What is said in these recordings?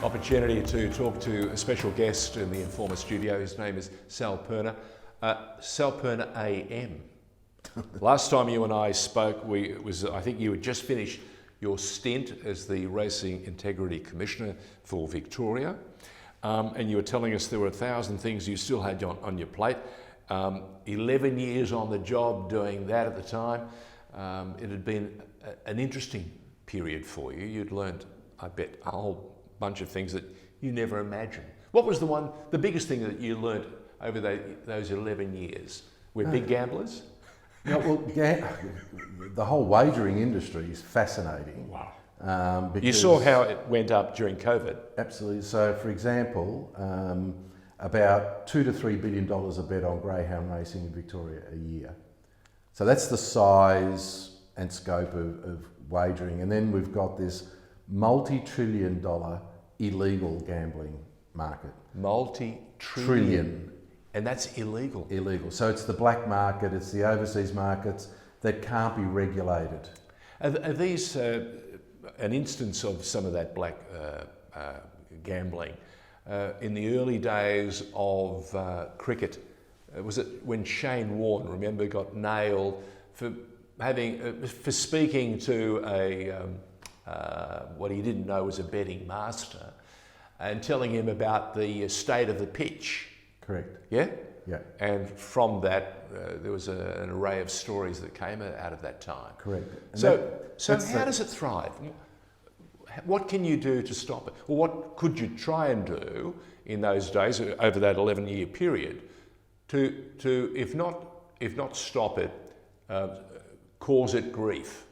Opportunity to talk to a special guest in the Informer studio. His name is Sal Perna. Sal Perna AM. Last time you and I spoke, I think you had just finished your stint as the Racing Integrity Commissioner for Victoria, and you were telling us there were 1,000 things you still had on your plate. 11 years on the job doing that at the time. It had been an interesting period for you. You'd learned, I bet, a whole bunch of things that you never imagined. What was the biggest thing that you learnt over those 11 years? We're big gamblers? Yeah, well, the whole wagering industry is fascinating. Wow. You saw how it went up during COVID. Absolutely. So, for example, about $2 to $3 billion are bet on greyhound racing in Victoria a year. So that's the size and scope of wagering. And then we've got this multi-trillion-dollar illegal gambling market. Multi-trillion. And that's illegal. Illegal. So it's the black market, it's the overseas markets that can't be regulated. Are these an instance of some of that black gambling? In the early days of cricket, was it when Shane Warne, remember, got nailed for speaking to what he didn't know was a betting master and telling him about the state of the pitch? Correct. Yeah? Yeah. And from that, there was an array of stories that came out of that time. Correct. And so how does it thrive? What can you do to stop it? Or what could you try and do in those days, over that 11-year period, to if not stop it, cause it grief?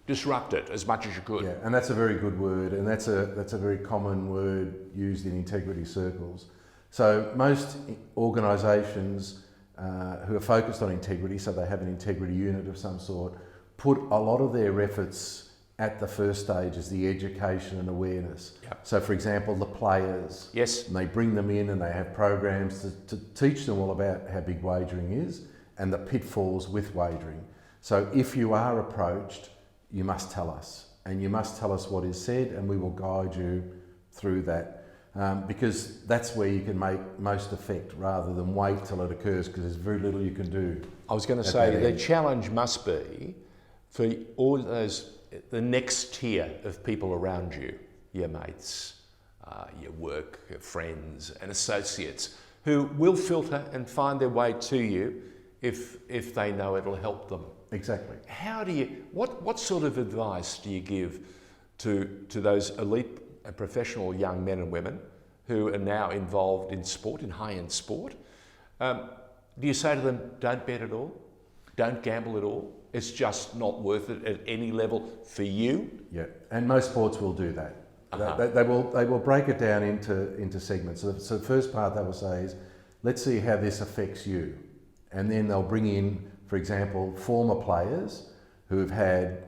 Disrupt it as much as you could. Yeah, and that's a very good word, and that's a very common word used in integrity circles. So most organisations who are focused on integrity, so they have an integrity unit of some sort, put a lot of their efforts at the first stage as the education and awareness. Yep. So for example, the players, yes, and they bring them in and they have programs to teach them all about how big wagering is and the pitfalls with wagering. So if you are approached, you must tell us, and you must tell us what is said, and we will guide you through that. Because that's where you can make most effect rather than wait till it occurs, because there's very little you can do. I was going to say the challenge must be for all those, the next tier of people around you, your mates, your work, your friends and associates, who will filter and find their way to you if they know it'll help them. Exactly. How do you, what sort of advice do you give to those elite and professional young men and women who are now involved in sport, in high-end sport? Do you say to them, don't bet at all? Don't gamble at all? It's just not worth it at any level for you? Yeah, and most sports will do that. Uh-huh. They will break it down into segments. So the first part they will say is, let's see how this affects you. And then they'll bring in, for example, former players who have had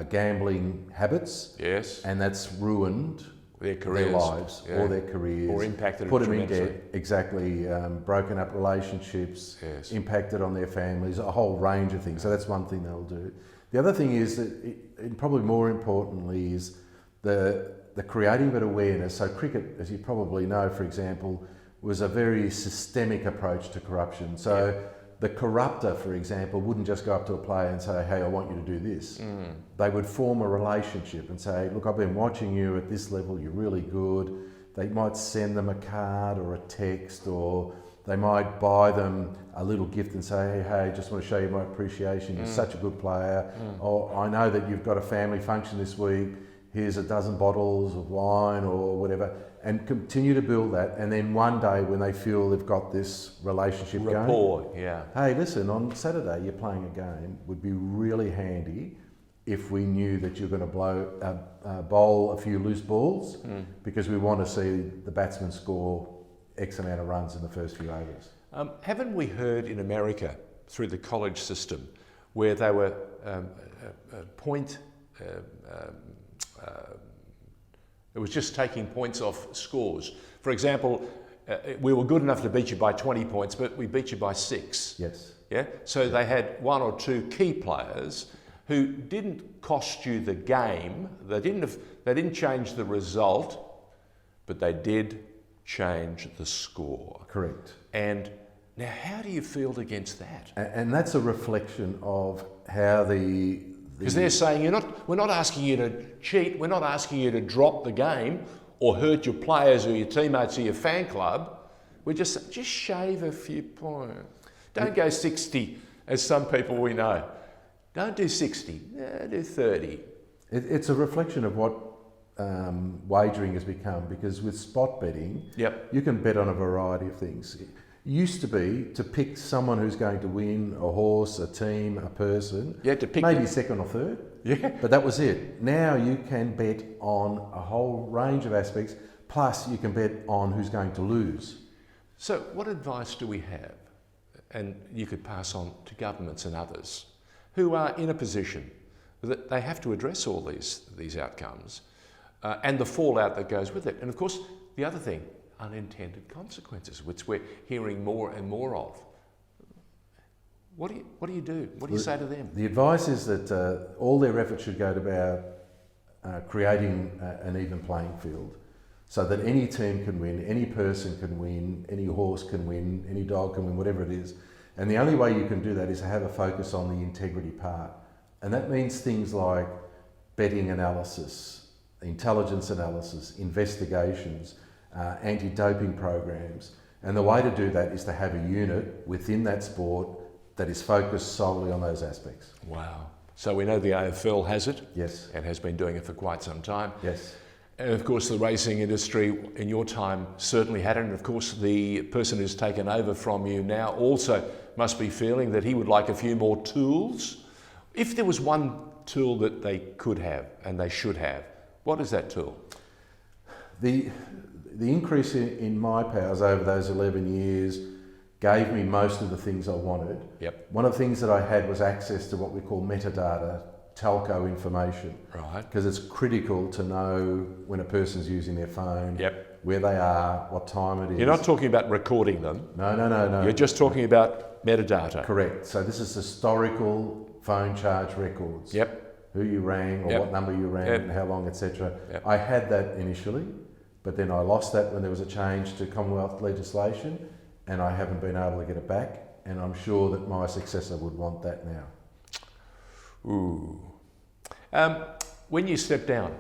gambling habits, yes, and that's ruined their careers, their lives, yeah, or their careers, or impacted put them them in debt, exactly, broken up relationships, yes, impacted on their families, a whole range of things. So that's one thing they'll do. The other thing is that, and probably more importantly, is the creating of awareness. So cricket, as you probably know, for example, was a very systemic approach to corruption. So yeah, the corrupter, for example, wouldn't just go up to a player and say, hey, I want you to do this. Mm. They would form a relationship and say, look, I've been watching you at this level, you're really good. They might send them a card or a text, or they might buy them a little gift and say, hey, just want to show you my appreciation, you're such a good player. Or I know that you've got a family function this week, here's a dozen bottles of wine or whatever. And continue to build that, and then one day when they feel they've got this relationship rapport, going, yeah. Hey, listen, on Saturday you're playing a game. Would be really handy if we knew that you're going to bowl a few loose balls, because we want to see the batsman score X amount of runs in the first few overs. Haven't we heard in America through the college system where they were it was just taking points off scores. For example, we were good enough to beat you by 20 points, but we beat you by 6. Yes. Yeah. So they had one or two key players who didn't cost you the game. They didn't change the result but they did change the score. Correct. And now, how do you feel against that? And that's a reflection of how the Because they're saying we're not asking you to cheat, we're not asking you to drop the game or hurt your players or your teammates or your fan club. We're just shave a few points. Don't go 60, as some people we know. Don't do 60, do 30. It's a reflection of what wagering has become, because with spot betting, you can bet on a variety of things. It used to be to pick someone who's going to win, a horse, a team, a person, You had to pick maybe second or third, but that was it. Now you can bet on a whole range of aspects, plus you can bet on who's going to lose. So what advice do we have, and you could pass on to governments and others, who are in a position that they have to address all these outcomes and the fallout that goes with it? And of course, the other thing, unintended consequences, which we're hearing more and more of. What do you do? What do you say to them? The advice is that all their effort should go to about creating an even playing field, so that any team can win, any person can win, any horse can win, any dog can win, whatever it is. And the only way you can do that is to have a focus on the integrity part. And that means things like betting analysis, intelligence analysis, investigations, anti-doping programs. And the way to do that is to have a unit within that sport that is focused solely on those aspects. Wow. So we know the AFL has it. Yes. And has been doing it for quite some time. Yes. And of course the racing industry in your time certainly had it. And of course the person who's taken over from you now also must be feeling that he would like a few more tools. If there was one tool that they could have and they should have, what is that tool? The increase in my powers over those 11 years gave me most of the things I wanted. Yep. One of the things that I had was access to what we call metadata, telco information. Right. Because it's critical to know when a person's using their phone, where they are, what time it is. You're not talking about recording them. No. You're just talking about metadata. Correct. So this is historical phone charge records. Who you rang or what number you rang and how long, etc. I had that initially, but then I lost that when there was a change to Commonwealth legislation, and I haven't been able to get it back, and I'm sure that my successor would want that now. Ooh. When you step down,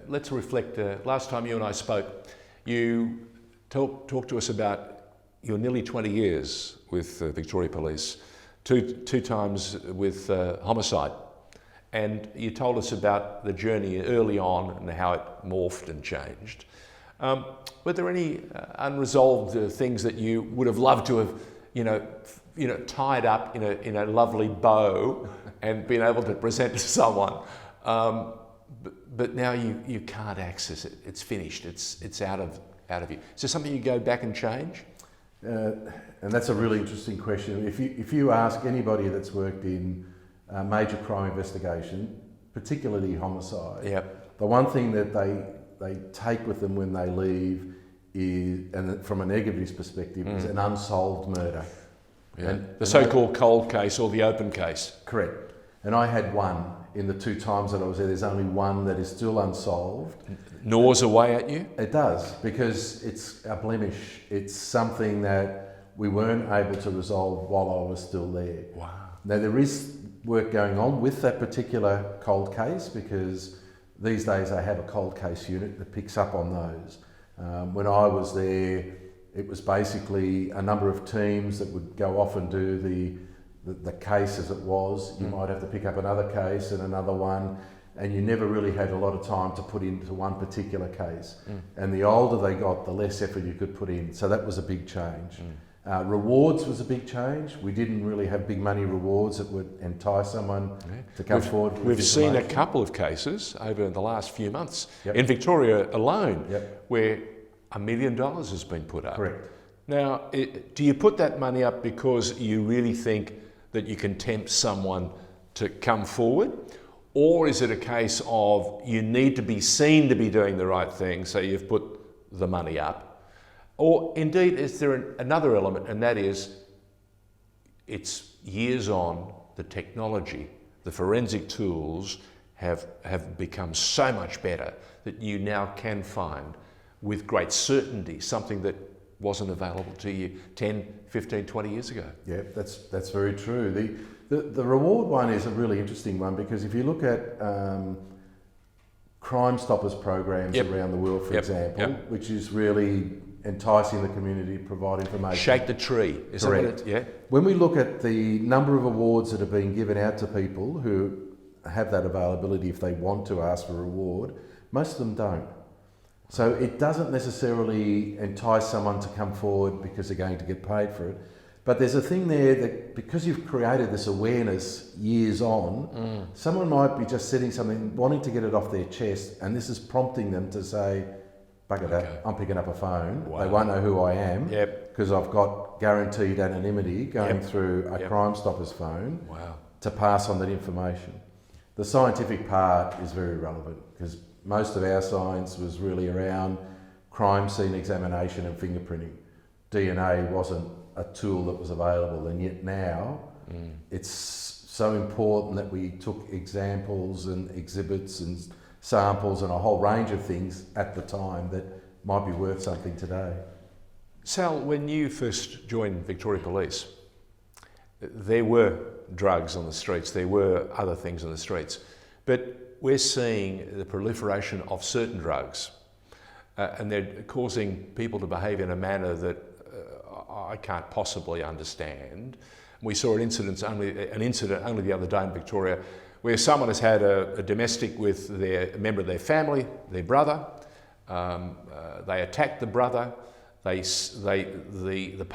let's reflect. Last time you and I spoke, you talked to us about your nearly 20 years with Victoria Police, two times with Homicide, and you told us about the journey early on and how it morphed and changed. Were there any unresolved things that you would have loved to have, tied up in a lovely bow and been able to present to someone, but now you can't access it? It's finished. It's out of you. Is there something you go back and change? And that's a really interesting question. If you ask anybody that's worked in major crime investigation, particularly homicide, the one thing that they take with them when they leave is, and from a negatives perspective, is an unsolved murder. And the so-called cold case or the open case. Correct. And I had one in the 2 times that I was there. There's only one that is still unsolved. Gnaws away at you? It does, because it's a blemish. It's something that we weren't able to resolve while I was still there. Wow. Now there is work going on with that particular cold case, because these days I have a cold case unit that picks up on those. When I was there, it was basically a number of teams that would go off and do the case as it was. You might have to pick up another case and another one, and you never really had a lot of time to put into one particular case. And the older they got, the less effort you could put in. So that was a big change. Rewards was a big change. We didn't really have big money rewards that would entice someone to come forward. We've seen a couple of cases over the last few months in Victoria alone where $1 million has been put up. Correct. Now, do you put that money up because you really think that you can tempt someone to come forward? Or is it a case of you need to be seen to be doing the right thing, so you've put the money up? Or indeed, is there another element, and that is, it's years on, the technology, the forensic tools have become so much better that you now can find with great certainty, something that wasn't available to you 10, 15, 20 years ago. Yeah, that's very true. The reward one is a really interesting one, because if you look at Crime Stoppers programs around the world, for example, which is really enticing the community to provide information. Shake the tree, is Correct. that what it? Yeah. When we look at the number of awards that are being given out to people who have that availability if they want to ask for a reward, most of them don't. So it doesn't necessarily entice someone to come forward because they're going to get paid for it. But there's a thing there that because you've created this awareness years on, someone might be just setting something, wanting to get it off their chest, and this is prompting them to say, bugger that, I'm picking up a phone. Wow. They won't know who I am because I've got guaranteed anonymity going through a Crime Stoppers phone to pass on that information. The scientific part is very relevant because most of our science was really around crime scene examination and fingerprinting. DNA wasn't a tool that was available, and yet now it's so important that we took examples and exhibits and samples and a whole range of things at the time that might be worth something today. Sal, when you first joined Victoria Police, there were drugs on the streets, there were other things on the streets, but we're seeing the proliferation of certain drugs and they're causing people to behave in a manner that I can't possibly understand. We saw an incident only the other day in Victoria where someone has had a domestic with a member of their family, their brother. They attacked the brother. They chased the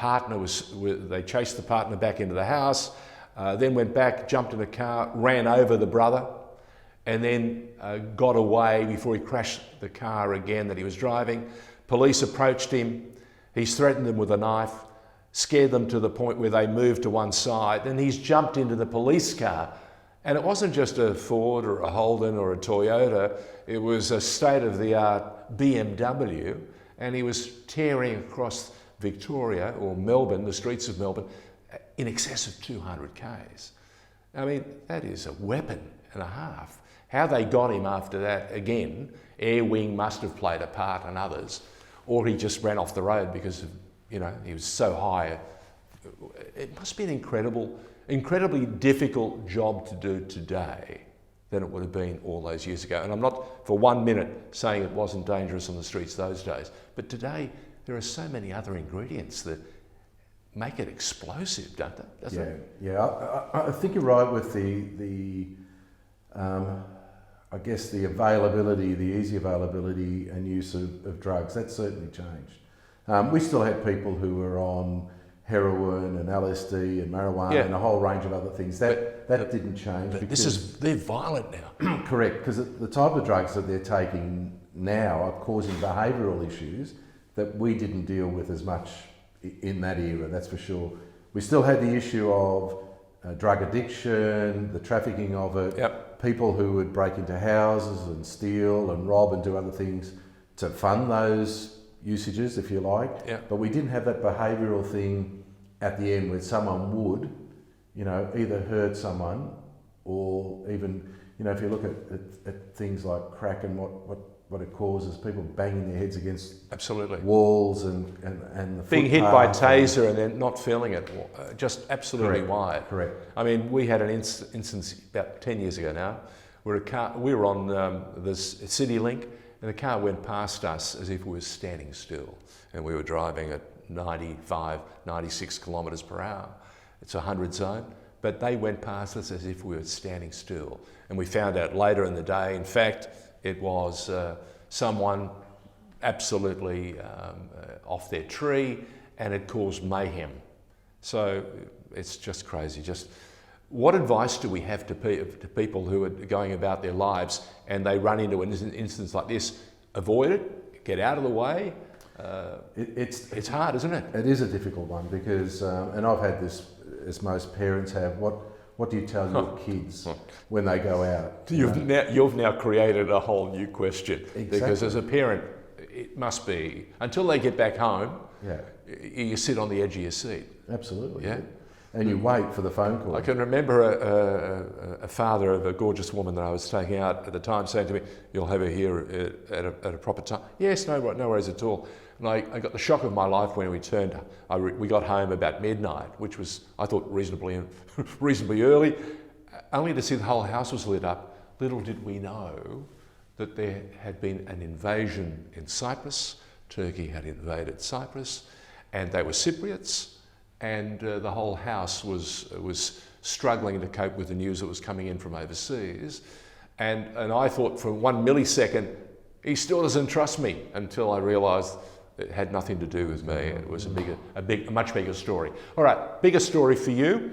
partner back into the house, then went back, jumped in a car, ran over the brother, and then got away before he crashed the car again that he was driving. Police approached him. He's threatened them with a knife, scared them to the point where they moved to one side, and he's jumped into the police car. And it wasn't just a Ford or a Holden or a Toyota, it was a state-of-the-art BMW, and he was tearing across Victoria or Melbourne, the streets of Melbourne, in excess of 200 k's. I mean, that is a weapon and a half. How they got him after that, again, Air Wing must have played a part and others, or he just ran off the road because of, he was so high. It must be an incredibly difficult job to do today than it would have been all those years ago. And I'm not for 1 minute saying it wasn't dangerous on the streets those days, but today there are so many other ingredients that make it explosive, don't they? I think you're right with I guess the availability, the easy availability and use of drugs. That's certainly changed. We still had people who were on heroin and LSD and marijuana and a whole range of other things. That didn't change. But they're violent now. Correct, because the type of drugs that they're taking now are causing behavioural issues that we didn't deal with as much in that era, that's for sure. We still had the issue of drug addiction, the trafficking of it, people who would break into houses and steal and rob and do other things to fund those usages, if you like. But we didn't have that behavioural thing at the end where someone would, either hurt someone or even, if you look at things like crack and what it causes, people banging their heads against walls and the being hit by a taser and then not feeling it, just absolutely wired. Correct. I mean, we had an instance about 10 years ago now where we were on the City Link and the car went past us as if we were standing still, and we were driving at 95, 96 kilometres per hour. It's a 100 zone, but they went past us as if we were standing still. And we found out later in the day, in fact, it was someone absolutely off their tree, and it caused mayhem. So it's just crazy. What advice do we have to people who are going about their lives and they run into an instance like this? Avoid it, get out of the way. It's hard, isn't it? It is a difficult one because, and I've had this, as most parents have, what do you tell your kids when they go out? You've now created a whole new question. Exactly. Because as a parent, it must be, until they get back home, you sit on the edge of your seat. Absolutely. Yeah. and you wait for the phone call. I can remember a father of a gorgeous woman that I was taking out at the time saying to me, "You'll have her here at a proper time." Yes, no worries at all. And I got the shock of my life when we turned. We got home about midnight, which was, I thought, reasonably early, only to see the whole house was lit up. Little did we know that there had been an invasion in Cyprus. Turkey had invaded Cyprus, and they were Cypriots, and the whole house was struggling to cope with the news that was coming in from overseas. And I thought for 1 millisecond, he still doesn't trust me, until I realised it had nothing to do with me. It was a much bigger story. All right, bigger story for you.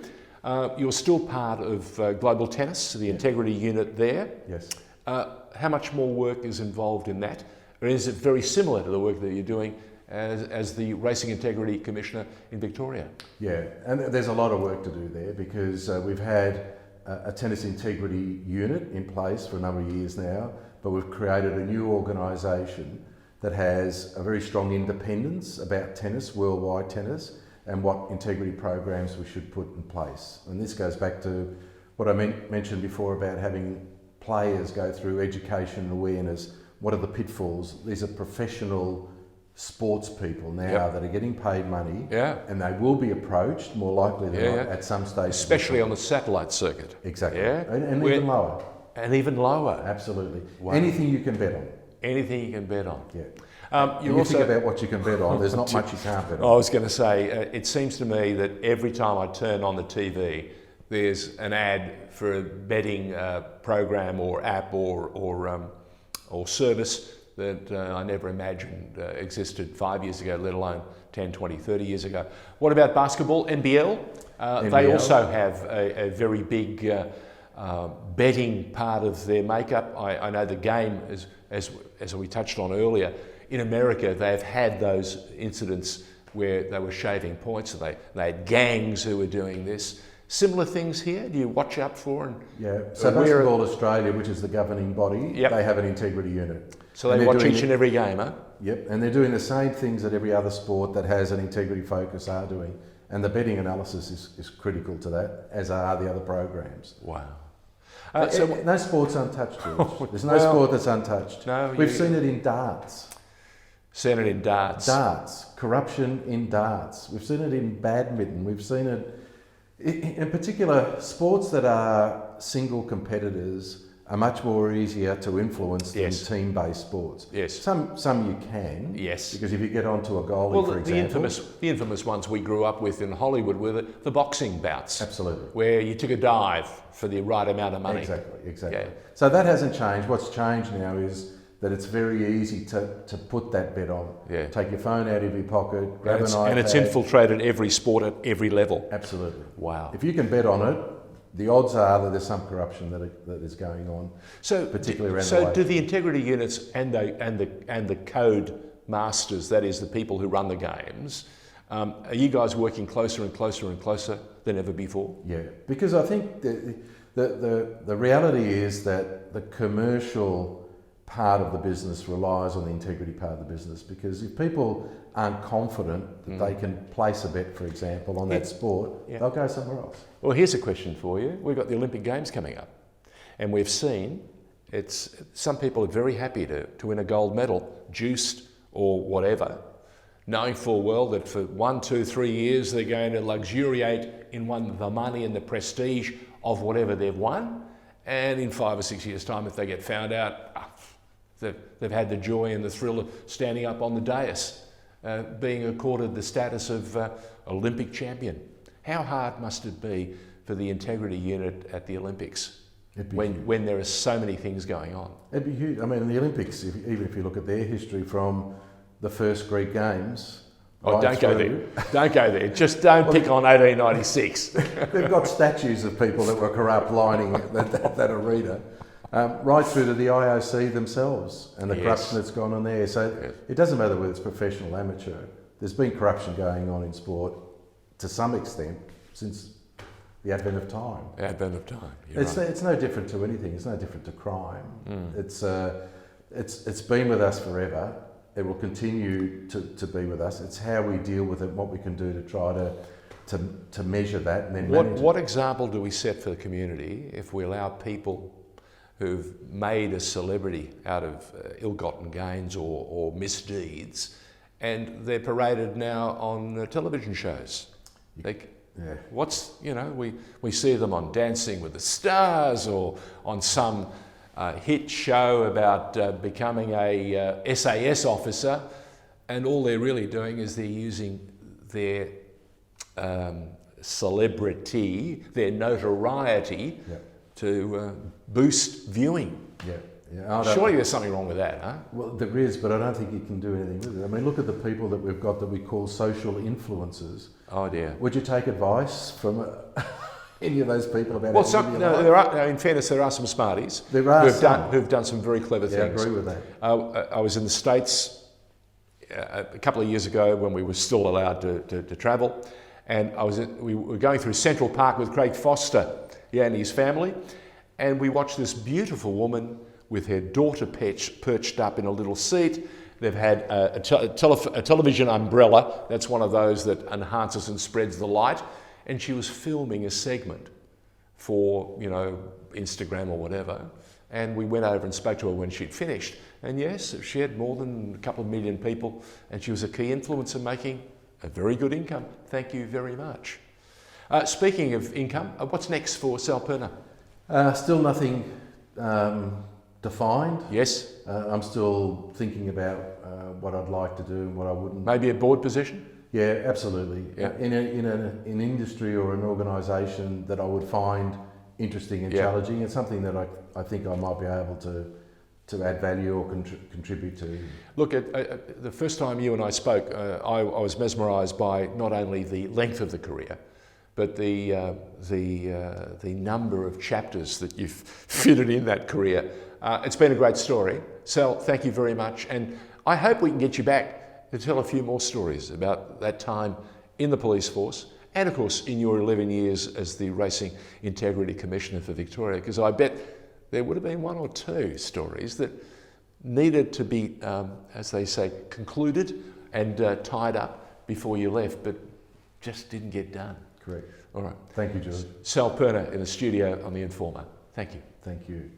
You're still part of Global Tennis, the integrity unit there. Yes. How much more work is involved in that? Or is it very similar to the work that you're doing as the Racing Integrity Commissioner in Victoria? Yeah, and there's a lot of work to do there, because we've had a tennis integrity unit in place for a number of years now, but we've created a new organisation that has a very strong independence about tennis, worldwide tennis, and what integrity programs we should put in place. And this goes back to what I mentioned before about having players go through education and awareness. What are the pitfalls? These are professional sports people now that are getting paid money, and they will be approached more likely than not at some stage. Especially on the satellite circuit. Exactly. Yeah? And even lower. And even lower. Absolutely. Wow. Anything you can bet on. Anything you can bet on. Yeah. You also think about what you can bet on. There's not much you can't bet on. I was going to say, it seems to me that every time I turn on the TV, there's an ad for a betting program or app or service that I never imagined existed 5 years ago, let alone 10, 20, 30 years ago. What about basketball, NBL? They also have a very big betting part of their makeup. I know the game, as we touched on earlier, in America they've had those incidents where they were shaving points. They had gangs who were doing this. Similar things here? Do you watch out for? So Basketball Australia, which is the governing body, they have an integrity unit. So they watch each and every game, huh? Yep, and they're doing the same things that every other sport that has an integrity focus are doing. And the betting analysis is critical to that, as are the other programs. Wow. No sport's untouched, George. There's no sport that's untouched. We've seen it in darts. Seen it in darts. Darts. Corruption in darts. We've seen it in badminton. We've seen it... In particular, sports that are single competitors are much more easier to influence than team-based sports. Yes. Some you can. Yes. Because if you get onto a goalie, for example... The infamous ones we grew up with in Hollywood were the boxing bouts. Absolutely. Where you took a dive for the right amount of money. Exactly. Yeah. So that hasn't changed. What's changed now is that it's very easy to put that bet on. Yeah. Take your phone out of your pocket, grab an iPad. And it's infiltrated every sport at every level. Absolutely. Wow. If you can bet on it, the odds are that there's some corruption that is going on. So, particularly around so do the integrity units and the code masters, that is the people who run the games, are you guys working closer and closer and closer than ever before? Yeah, because I think the reality is that the commercial part of the business relies on the integrity part of the business, because if people aren't confident that they can place a bet, for example, on that sport, they'll go somewhere else. Well, here's a question for you. We've got the Olympic Games coming up, and we've seen some people are very happy to win a gold medal, juiced or whatever, knowing full well that for 1, 2, 3 years they're going to luxuriate in the money and the prestige of whatever they've won, and in 5 or 6 years' time, if they get found out, they've had the joy and the thrill of standing up on the dais, being accorded the status of Olympic champion. How hard must it be for the integrity unit at the Olympics when there are so many things going on? It'd be huge. I mean, the Olympics, even if you look at their history from the first Greek Games... Oh, don't go there. Don't go there. Just don't pick on 1896. They've got statues of people that were corrupt lining that arena. Right through to the IOC themselves and the corruption that's gone on there. So it doesn't matter whether it's professional or amateur. There's been corruption going on in sport to some extent since the advent of time. Advent of time. It's no different to anything. It's no different to crime. It's been with us forever. It will continue to be with us. It's how we deal with it, what we can do to try to to measure that and then What, manage what example do we set for the community if we allow people who've made a celebrity out of ill-gotten gains or misdeeds, and they're paraded now on television shows? Yeah. What's, we see them on Dancing with the Stars or on some hit show about becoming a SAS officer, and all they're really doing is they're using their celebrity, their notoriety, Yeah. to boost viewing. Yeah. Surely there's something wrong with that, huh? Well, there is, but I don't think you can do anything with it. I mean, look at the people that we've got that we call social influencers. Oh dear. Would you take advice from any of those people about? Well, how to live in fairness, there are some Smarties There are who've done some very clever Yeah, I things. agree with that. I was in the States a couple of years ago when we were still allowed to travel, and we were going through Central Park with Craig Foster, and his family, and we watched this beautiful woman with her daughter perched up in a little seat. They've had a television umbrella, that's one of those that enhances and spreads the light, and she was filming a segment for, Instagram or whatever, and we went over and spoke to her when she'd finished. And yes, she had more than a couple of million people, and she was a key influencer making a very good income. Thank you very much. Speaking of income, what's next for Sal Perna? Still nothing defined. Yes. I'm still thinking about what I'd like to do and what I wouldn't. Maybe a board position? Yeah, absolutely. Yeah. In an industry or an organisation that I would find interesting and challenging, it's something that I think I might be able to add value or contribute to. Look, the first time you and I spoke, I was mesmerised by not only the length of the career, but the number of chapters that you've fitted in that career. It's been a great story. Sal, thank you very much, and I hope we can get you back to tell a few more stories about that time in the police force, and of course in your 11 years as the Racing Integrity Commissioner for Victoria, because I bet there would have been one or two stories that needed to be, as they say, concluded and tied up before you left, but just didn't get done. Correct. All right. Thank you, George. Sal Perna in the studio on The Informer. Thank you. Thank you.